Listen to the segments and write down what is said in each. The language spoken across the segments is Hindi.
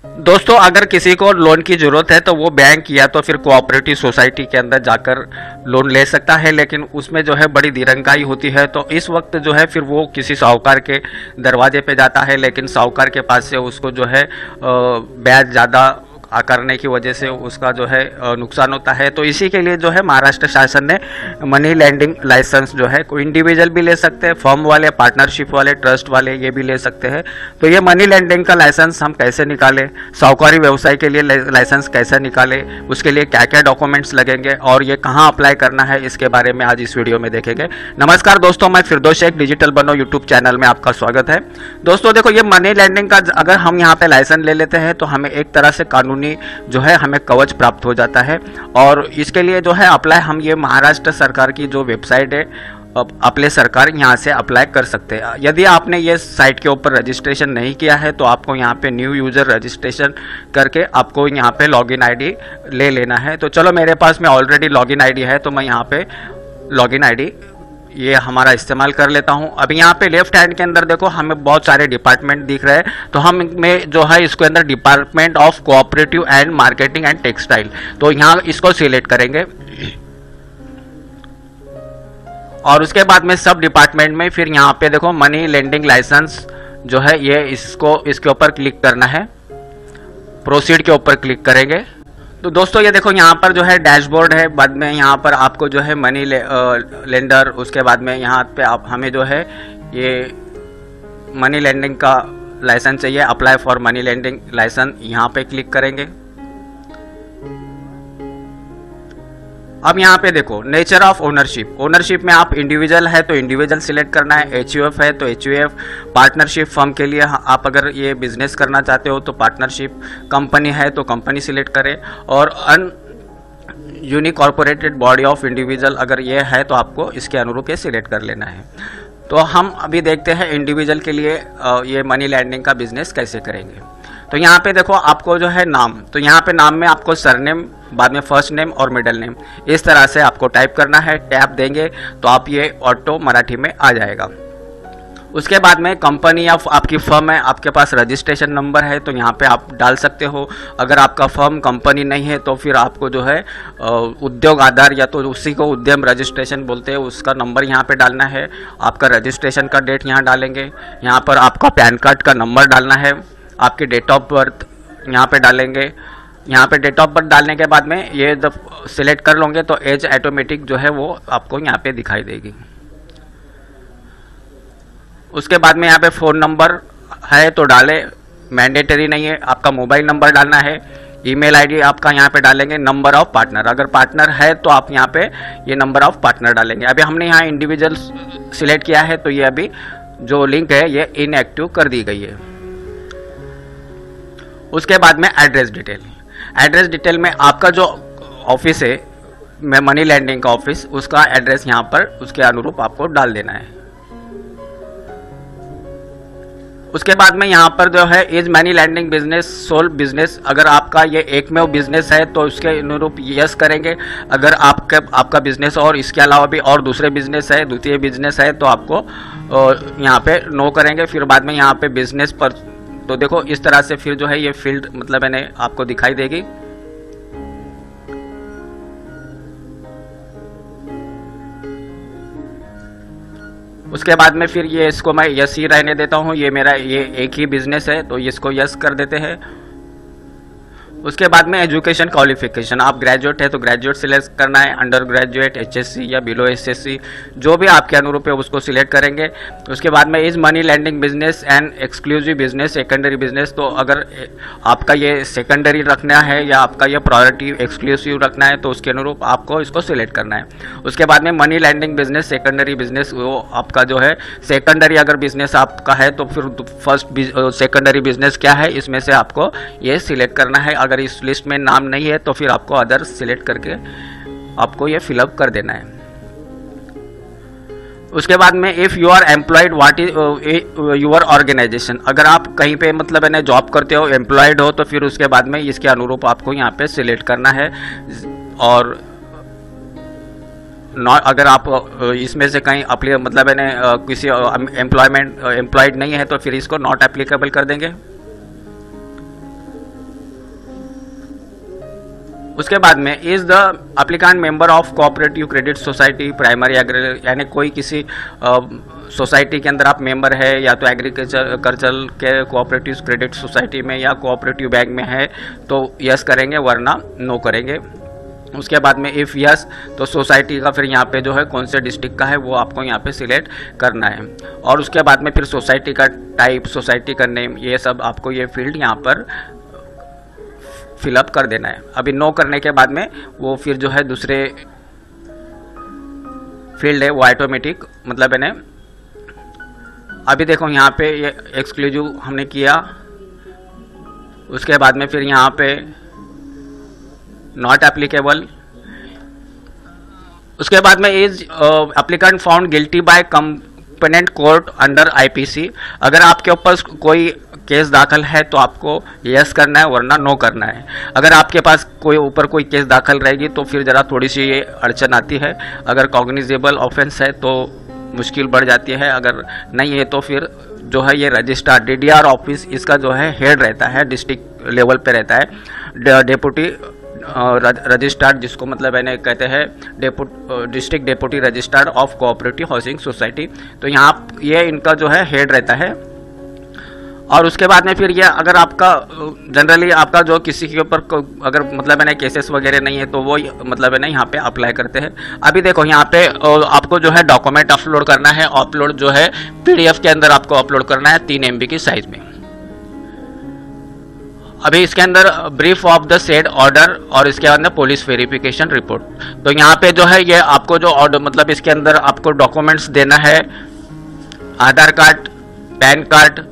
दोस्तों, अगर किसी को लोन की ज़रूरत है तो वो बैंक या तो फिर कोऑपरेटिव सोसाइटी के अंदर जाकर लोन ले सकता है, लेकिन उसमें जो है बड़ी दिरंगाई होती है। तो इस वक्त जो है फिर वो किसी साहूकार के दरवाजे पे जाता है, लेकिन साहूकार के पास से उसको जो है ब्याज ज़्यादा करने की वजह से उसका जो है नुकसान होता है। तो इसी के लिए जो है महाराष्ट्र शासन ने मनी लैंडिंग लाइसेंस जो है कोई इंडिविजुअल भी ले सकते हैं, फर्म वाले, पार्टनरशिप वाले, ट्रस्ट वाले ये भी ले सकते हैं। तो ये मनी लैंडिंग का लाइसेंस हम कैसे निकालें, साहूकारी व्यवसाय के लिए लाइसेंस कैसे निकालें, उसके लिए क्या क्या डॉक्यूमेंट्स लगेंगे और ये कहाँ अप्लाई करना है, इसके बारे में आज इस वीडियो में देखेंगे। नमस्कार दोस्तों, मैं फिरदौस शेख, डिजिटल बनो यूट्यूब चैनल में आपका स्वागत है। दोस्तों देखो, ये मनी लैंडिंग का अगर हम यहाँ पे लाइसेंस ले लेते हैं तो हमें एक तरह से कानूनी जो है हमें कवच प्राप्त हो जाता है। और इसके लिए जो है अप्लाई हम ये महाराष्ट्र सरकार की जो वेबसाइट है अपने सरकार यहाँ से अप्लाई कर सकते हैं। यदि आपने ये साइट के ऊपर रजिस्ट्रेशन नहीं किया है तो आपको यहाँ पे न्यू यूज़र रजिस्ट्रेशन करके आपको यहाँ पे लॉगिन आईडी ले लेना है। तो चलो, मेरे पास में ऑलरेडी लॉगिन आईडी है तो मैं यहाँ पे लॉगिन आईडी ये हमारा इस्तेमाल कर लेता हूँ। अभी यहाँ पे लेफ्ट हैंड के अंदर देखो हमें बहुत सारे डिपार्टमेंट दिख रहे हैं, तो हम में जो है इसके अंदर department of cooperative and marketing and textile, तो यहाँ इसको सिलेक्ट करेंगे। और उसके बाद में सब डिपार्टमेंट में फिर यहाँ पे देखो मनी लेंडिंग लाइसेंस जो है ये इसके ऊपर क्लिक करना है, प्रोसीड के ऊपर क्लिक करेंगे। तो दोस्तों ये देखो यहाँ पर जो है डैशबोर्ड है, बाद में यहाँ पर आपको जो है मनी लेंडर, उसके बाद में यहाँ पे आप हमें जो है ये मनी लेंडिंग का लाइसेंस चाहिए, apply for money lending license, यहाँ पे क्लिक करेंगे। अब यहाँ पे देखो नेचर ऑफ ओनरशिप में आप इंडिविजुअल है तो इंडिविजुअल सिलेक्ट करना है, एचयूएफ है तो एचयूएफ, पार्टनरशिप फर्म के लिए आप अगर ये बिजनेस करना चाहते हो तो पार्टनरशिप, कंपनी है तो कंपनी सिलेक्ट करें, और यूनिक कॉर्पोरेटेड बॉडी ऑफ इंडिविजुअल अगर ये है तो आपको इसके अनुरूप ये सिलेक्ट कर लेना है। तो हम अभी देखते हैं इंडिविजुअल के लिए ये मनी लैंडिंग का बिजनेस कैसे करेंगे। तो यहाँ पे देखो आपको जो है नाम, तो यहाँ पे नाम में आपको सरनेम, बाद में फर्स्ट नेम और मिडिल नेम इस तरह से आपको टाइप करना है। टैप देंगे तो आप ये ऑटो मराठी में आ जाएगा। उसके बाद में कंपनी या आपकी फर्म है, आपके पास रजिस्ट्रेशन नंबर है तो यहाँ पे आप डाल सकते हो। अगर आपका फर्म कंपनी नहीं है तो फिर आपको जो है उद्योग आधार या तो उसी को उद्यम रजिस्ट्रेशन बोलते हैं, उसका नंबर यहाँ पे डालना है। आपका रजिस्ट्रेशन का डेट यहाँ डालेंगे, यहाँ पर आपका पैन कार्ड का नंबर डालना है, आपकी डेट ऑफ बर्थ यहाँ पे डालेंगे। यहाँ पे डेट ऑफ बर्थ डालने के बाद में ये जब सिलेक्ट कर लोगे तो एज ऑटोमेटिक जो है वो आपको यहाँ पे दिखाई देगी। उसके बाद में यहाँ पे फ़ोन नंबर है तो डालें, मैंडेटरी नहीं है। आपका मोबाइल नंबर डालना है, ईमेल आईडी आपका यहाँ पे डालेंगे, नंबर ऑफ पार्टनर, अगर पार्टनर है तो आप यहाँ पे ये नंबर ऑफ पार्टनर डालेंगे। अभी हमने यहाँ इंडिविजुअल सिलेक्ट किया है तो ये अभी जो लिंक है ये इनएक्टिव कर दी गई है। उसके बाद में एड्रेस डिटेल में आपका जो ऑफिस है मनी लैंडिंग का ऑफिस, उसका एड्रेस यहाँ पर उसके अनुरूप आपको डाल देना है। उसके बाद में यहाँ पर जो है is money lending business sole business, अगर आपका ये एकमेव बिजनेस है तो उसके अनुरूप यस करेंगे। अगर आपका बिजनेस और इसके अलावा भी और दूसरे बिजनेस है, द्वितीय बिजनेस है तो आपको यहाँ पे नो करेंगे। फिर बाद में यहाँ पे बिजनेस पर, तो देखो इस तरह से फिर जो है ये फील्ड मतलब मैंने आपको दिखाई देगी। उसके बाद में फिर ये इसको मैं यस ही रहने देता हूँ, ये मेरा ये एक ही बिजनेस है तो इसको यस कर देते हैं। उसके बाद में एजुकेशन क्वालिफिकेशन, आप ग्रेजुएट है तो ग्रेजुएट सिलेक्ट करना है, अंडर ग्रेजुएट, एचएससी या बिलो एचएससी जो भी आपके अनुरूप है उसको सिलेक्ट करेंगे। उसके बाद में is money lending business and exclusive business secondary business, तो अगर आपका ये सेकेंडरी रखना है या आपका ये प्रायोरिटी एक्सक्लूसिव रखना है तो उसके अनुरूप आपको इसको सिलेक्ट करना है। उसके बाद में money lending business secondary business, वो आपका जो है सेकेंडरी अगर बिजनेस आपका है तो फिर फर्स्ट सेकेंडरी बिजनेस क्या है इसमें से आपको ये सिलेक्ट करना है। अगर इस लिस्ट में नाम नहीं है तो फिर आपको अदर सिलेक्ट करके आपको ये फिलअप कर देना है। उसके बाद में if you are employed what is your organisation, अगर आप कहीं पे मतलब है जॉब करते हो, एम्प्लॉयड हो तो फिर उसके बाद में इसके अनुरूप आपको यहाँ पे सिलेक्ट करना है। और अगर आप इसमें से कहीं मतलब है किसी एम्प्लॉयड नहीं है तो फिर इसको नॉट एप्लीकेबल कर देंगे। उसके बाद में is the applicant member of cooperative credit society primary यानी कोई किसी सोसाइटी के अंदर आप मेंबर है, या तो एग्रीकल्चर के कोऑपरेटिव क्रेडिट सोसाइटी में या कोऑपरेटिव बैंक में है तो यस करेंगे, वरना नो करेंगे। उसके बाद में इफ़ यस तो सोसाइटी का फिर यहाँ पे जो है कौन से डिस्ट्रिक्ट का है वो आपको यहाँ पे सिलेक्ट करना है। और उसके बाद में फिर सोसाइटी का टाइप, सोसाइटी का नेम, ये सब आपको ये फील्ड यहाँ पर फिलअप कर देना है। अभी नो करने के बाद में वो फिर जो है दूसरे फील्ड है वो ऑटोमेटिक, मतलब मैंने अभी देखो यहाँ पे ये एक्सक्लूसिव हमने किया। उसके बाद में फिर यहाँ पे नॉट एप्लीकेबल। उसके बाद में is applicant found guilty by component court under IPC. अगर आपके ऊपर कोई केस दाखिल है तो आपको यस करना है, वरना नो करना है। अगर आपके पास कोई ऊपर कोई केस दाखिल रहेगी तो फिर ज़रा थोड़ी सी ये अड़चन आती है। अगर कॉग्निजेबल ऑफेंस है तो मुश्किल बढ़ जाती है, अगर नहीं है तो फिर जो है ये रजिस्ट्रार DDR ऑफिस इसका जो है हेड रहता है, डिस्ट्रिक्ट लेवल पे रहता है डेपुटी रजिस्ट्रार, जिसको मतलब मैंने कहते हैं district deputy registrar of cooperative housing society. तो यहाँ ये इनका जो है हेड रहता है। और उसके बाद में फिर ये अगर आपका जनरली आपका जो किसी के ऊपर अगर मतलब मैंने केसेस वगैरह नहीं है तो वो मतलब है ना यहाँ पे अप्लाई करते हैं। अभी देखो यहाँ पे आपको जो है डॉक्यूमेंट अपलोड करना है, अपलोड जो है PDF के अंदर आपको अपलोड करना है 3 MB की साइज में। अभी इसके अंदर brief of the said order और इसके बाद में पुलिस वेरिफिकेशन रिपोर्ट। तो यहाँ पे जो है ये आपको जो ऑर्डर मतलब इसके अंदर आपको डॉक्यूमेंट्स देना है, आधार कार्ड, पैन कार्ड,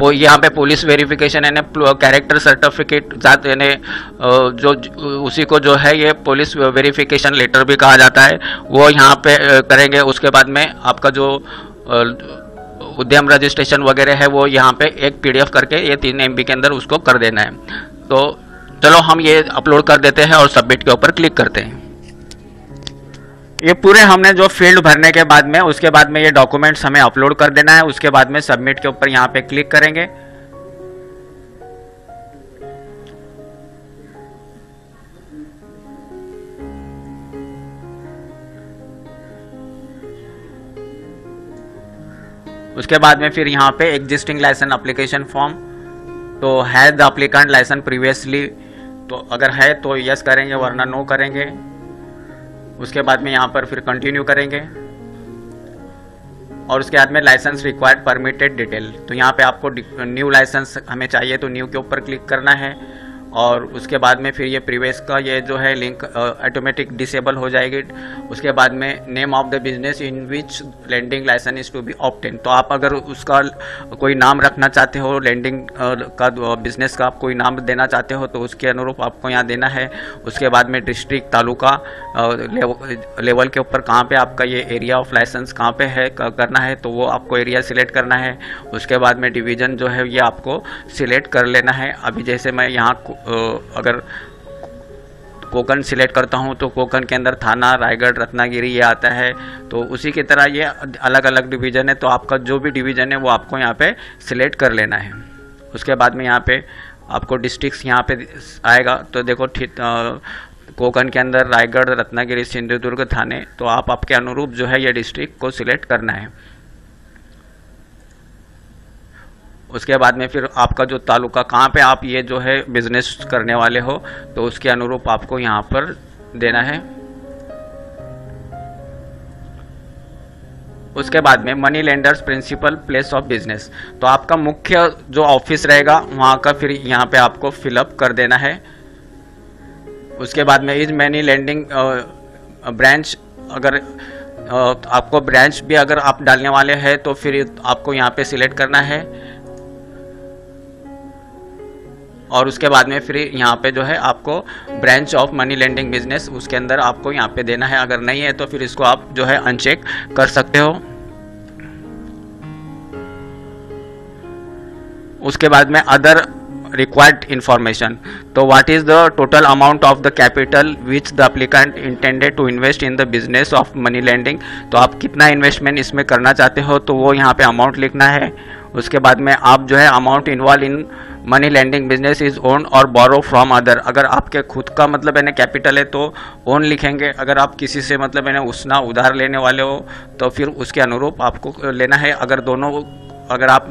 यहाँ पे पुलिस वेरिफिकेशन यानी कैरेक्टर सर्टिफिकेट यानी जो उसी को जो है ये पुलिस वेरिफिकेशन लेटर भी कहा जाता है, वो यहाँ पे करेंगे। उसके बाद में आपका जो उद्यम रजिस्ट्रेशन वगैरह है वो यहाँ पे एक PDF करके ये 3 MB के अंदर उसको कर देना है। तो चलो हम ये अपलोड कर देते हैं और सबमिट के ऊपर क्लिक करते हैं। ये पूरे हमने जो फील्ड भरने के बाद में उसके बाद में ये डॉक्यूमेंट्स हमें अपलोड कर देना है। उसके बाद में सबमिट के ऊपर यहाँ पे क्लिक करेंगे। उसके बाद में फिर यहाँ पे एग्जिस्टिंग लाइसेंस एप्लीकेशन फॉर्म, तो has the applicant license previously, तो अगर है तो यस करेंगे, वरना नो करेंगे। उसके बाद में यहाँ पर फिर कंटिन्यू करेंगे और उसके बाद में लाइसेंस रिक्वायर्ड परमिटेड डिटेल, तो यहाँ पे आपको न्यू लाइसेंस हमें चाहिए तो न्यू के ऊपर क्लिक करना है। और उसके बाद में फिर ये प्रीवियस का ये जो है लिंक ऑटोमेटिक डिसेबल हो जाएगी। उसके बाद में name of the business in which lending license is to be obtain, तो आप अगर उसका कोई नाम रखना चाहते हो, लैंडिंग का बिजनेस का आप कोई नाम देना चाहते हो तो उसके अनुरूप आपको यहाँ देना है। उसके बाद में डिस्ट्रिक्ट, तालुका लेवल के ऊपर कहाँ पे आपका ये एरिया ऑफ लाइसेंस कहाँ पे है करना है, तो वो आपको एरिया सिलेक्ट करना है। उसके बाद में डिवीज़न जो है ये आपको सिलेक्ट कर लेना है। अभी जैसे मैं यहाँ अगर कोकन सिलेक्ट करता हूँ तो कोकन के अंदर थाना, रायगढ़, रत्नागिरी ये आता है, तो उसी की तरह ये अलग अलग डिवीज़न है। तो आपका जो भी डिवीज़न है वो आपको यहाँ पे सिलेक्ट कर लेना है। उसके बाद में यहाँ पे आपको डिस्ट्रिक्ट्स यहाँ पे आएगा, तो देखो कोकन के अंदर रायगढ़, रत्नागिरी, सिंधुदुर्ग, थाने, तो आप आपके अनुरूप जो है ये डिस्ट्रिक्ट को सिलेक्ट करना है। उसके बाद में फिर आपका जो तालुका कहाँ पे आप ये जो है बिजनेस करने वाले हो तो उसके अनुरूप आपको यहाँ पर देना है। उसके बाद में money lenders principal place of business, तो आपका मुख्य जो ऑफिस रहेगा वहाँ का फिर यहाँ पे आपको फिलअप कर देना है। उसके बाद में इज मनी लेंडिंग ब्रांच, अगर आपको ब्रांच भी अगर आप डालने वाले हैं तो फिर आपको यहाँ पे सिलेक्ट करना है। और उसके बाद में फिर यहाँ पे जो है आपको branch of money lending business उसके अंदर आपको यहाँ पे देना है। अगर नहीं है तो फिर इसको आप जो है अनचेक कर सकते हो। उसके बाद में अदर रिक्वायर्ड इंफॉर्मेशन, तो what is the total amount of the capital which the applicant intended to invest in the business of money lending, तो आप कितना इन्वेस्टमेंट इसमें करना चाहते हो तो वो यहाँ पे अमाउंट लिखना है। उसके बाद में आप जो है amount involve in money lending business is own और बोरो फ्रॉम अदर। अगर आपके खुद का मतलब यानी कैपिटल है तो ओन लिखेंगे, अगर आप किसी से मतलब यानी उसना उधार लेने वाले हो तो फिर उसके अनुरूप आपको लेना है। अगर आप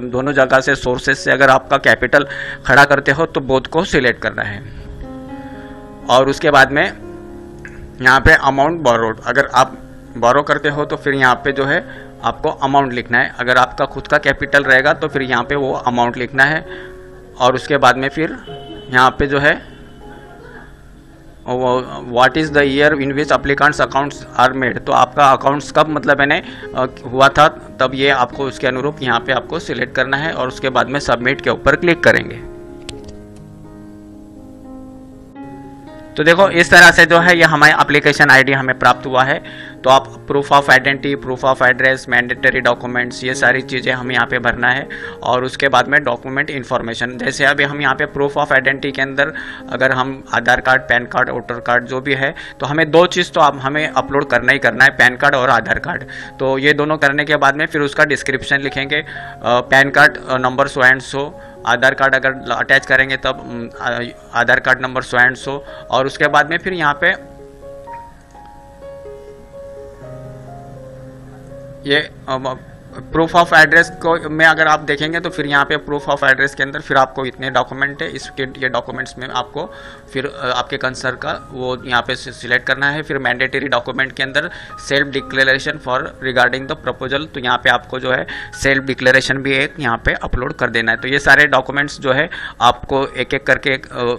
दोनों जगह से सोर्सेज से अगर आपका कैपिटल खड़ा करते हो तो बोथ को सिलेक्ट करना है। और उसके बाद में यहाँ पे अमाउंट बोरोड, अगर आप बोरो करते हो तो फिर यहाँ पे जो है आपको अमाउंट लिखना है। अगर आपका खुद का कैपिटल रहेगा तो फिर यहाँ पे वो अमाउंट लिखना है। और उसके बाद में फिर यहाँ पे जो है what is the year in which applicants accounts are made, तो आपका अकाउंट्स कब मतलब मैंने हुआ था तब ये आपको उसके अनुरूप यहाँ पे आपको सिलेक्ट करना है और उसके बाद में सबमिट के ऊपर क्लिक करेंगे। तो देखो इस तरह से जो है ये हमारी एप्लीकेशन आईडी हमें प्राप्त हुआ है। तो आप proof of identity, proof of address, mandatory documents, ये सारी चीज़ें हम यहाँ पे भरना है। और उसके बाद में डॉक्यूमेंट इन्फॉर्मेशन, जैसे अभी हम यहाँ पे प्रूफ ऑफ आइडेंटिटी के अंदर अगर हम Aadhaar card, PAN card, voter card जो भी है तो हमें दो चीज़ तो आप हमें अपलोड करना ही करना है, पैन कार्ड और आधार कार्ड। तो ये दोनों करने के बाद में फिर उसका डिस्क्रिप्शन लिखेंगे, PAN card number so and so, Aadhaar card अगर अटैच करेंगे तब Aadhaar card number so and so. और उसके बाद में फिर यहाँ पे ये प्रूफ ऑफ एड्रेस को में अगर आप देखेंगे तो फिर यहाँ पे प्रूफ ऑफ एड्रेस के अंदर फिर आपको इतने डॉक्यूमेंट है, इसके ये डॉक्यूमेंट्स में आपको फिर आपके कंसर्न का वो यहाँ पे सिलेक्ट करना है। फिर मैंडेटरी डॉक्यूमेंट के अंदर self declaration for regarding the proposal, तो यहाँ पे आपको जो है सेल्फ डिक्लेरेशन भी एक यहाँ पे अपलोड कर देना है। तो ये सारे डॉक्यूमेंट्स जो है आपको एक एक करके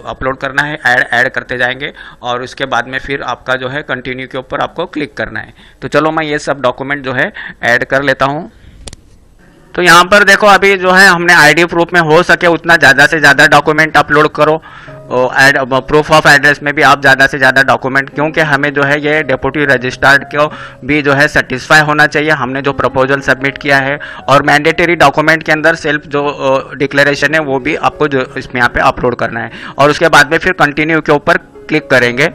अपलोड करना है, ऐड करते जाएंगे और उसके बाद में फिर आपका जो है कंटिन्यू के ऊपर आपको क्लिक करना है। तो चलो मैं ये सब डॉक्यूमेंट जो है ऐड कर लेता हूँ। तो यहाँ पर देखो अभी जो है हमने आईडी प्रूफ में हो सके उतना ज़्यादा से ज़्यादा डॉक्यूमेंट अपलोड करो। प्रूफ ऑफ एड्रेस में भी आप ज़्यादा से ज़्यादा डॉक्यूमेंट, क्योंकि हमें जो है ये डेप्यूटी रजिस्ट्रार्ड को भी जो है सेटिस्फाई होना चाहिए हमने जो प्रपोजल सबमिट किया है। और मैंडेटरी डॉक्यूमेंट के अंदर सेल्फ जो डिक्लेरेशन है वो भी आपको जो इसमें यहाँ पे अपलोड करना है। और उसके बाद में फिर कंटिन्यू के ऊपर क्लिक करेंगे।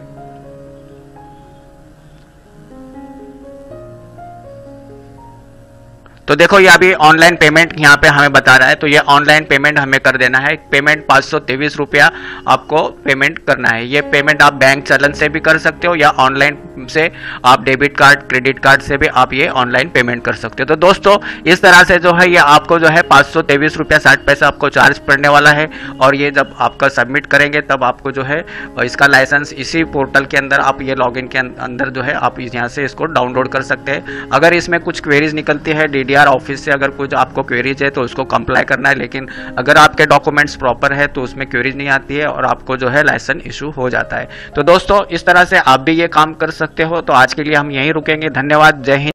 तो देखो ये अभी ऑनलाइन पेमेंट यहाँ पे हमें बता रहा है, तो ये ऑनलाइन पेमेंट हमें कर देना है। पेमेंट 523 रुपया आपको पेमेंट करना है। ये पेमेंट आप बैंक चलन से भी कर सकते हो या ऑनलाइन से आप डेबिट कार्ड, क्रेडिट कार्ड से भी आप ये ऑनलाइन पेमेंट कर सकते हो। तो दोस्तों इस तरह से जो है ये आपको जो है 523 रुपया 60 पैसा आपको चार्ज पड़ने वाला है। और ये जब आपका सबमिट करेंगे तब आपको जो है इसका लाइसेंस इसी पोर्टल के अंदर आप ये लॉगिन के अंदर जो है आप यहाँ से इसको डाउनलोड कर सकते हैं। अगर इसमें कुछ क्वेरीज निकलती है DDR ऑफिस से, अगर कुछ आपको क्वेरीज है तो उसको कंप्लाई करना है, लेकिन अगर आपके डॉक्यूमेंट्स प्रॉपर है तो उसमें क्वेरीज नहीं आती है और आपको जो है लाइसेंस इशू हो जाता है। तो दोस्तों इस तरह से आप भी ये काम कर सकते हो। तो आज के लिए हम यहीं रुकेंगे। धन्यवाद, जय हिंद।